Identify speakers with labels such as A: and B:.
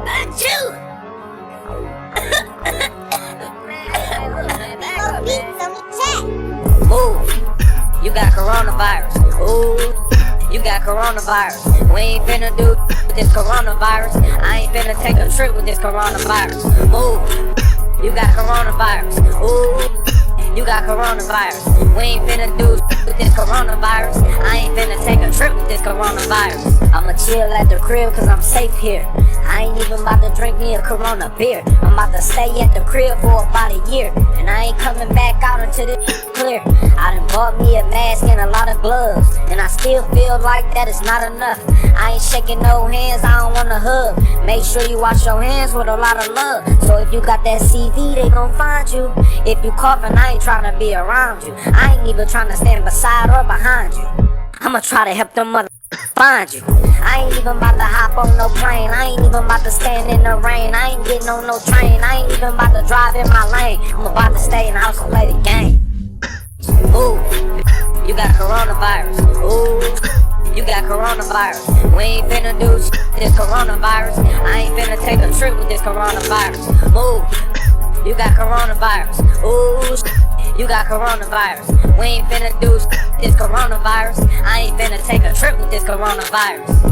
A: Achoo! Move. You got coronavirus. Ooh, you got coronavirus. We ain't finna do with this coronavirus. I ain't finna take a trip with this coronavirus. Move. You got coronavirus. Ooh, you got coronavirus. We ain't finna do with this coronavirus. I ain't finna take a trip with this coronavirus. I'ma chill at the crib cause I'm safe here. I ain't even about to drink me a Corona beer. I'm about to stay at the crib for about a year, and I ain't coming back out until this clear. I done bought me a mask and a lot of gloves, and I still feel like that it's not enough. I ain't shaking no hands, I don't wanna hug. Make sure you wash your hands with a lot of love. So if you got that CV, they gon' find you. If you coughing, I ain't tryna be around you. I ain't even tryna stand beside or behind you. I'ma try to help them mother find you. I ain't even about to hop on no plane. I ain't even about to stand in the rain. I ain't getting on no train. I ain't even about to drive in my lane. I'm about to stay in the house and play the game. Ooh, you got coronavirus. Ooh, you got coronavirus. We ain't finna do this coronavirus. I ain't finna take a trip with this coronavirus. Move, you got coronavirus. Ooh, you got coronavirus. We ain't finna do this coronavirus. I ain't finna take a trip with this coronavirus.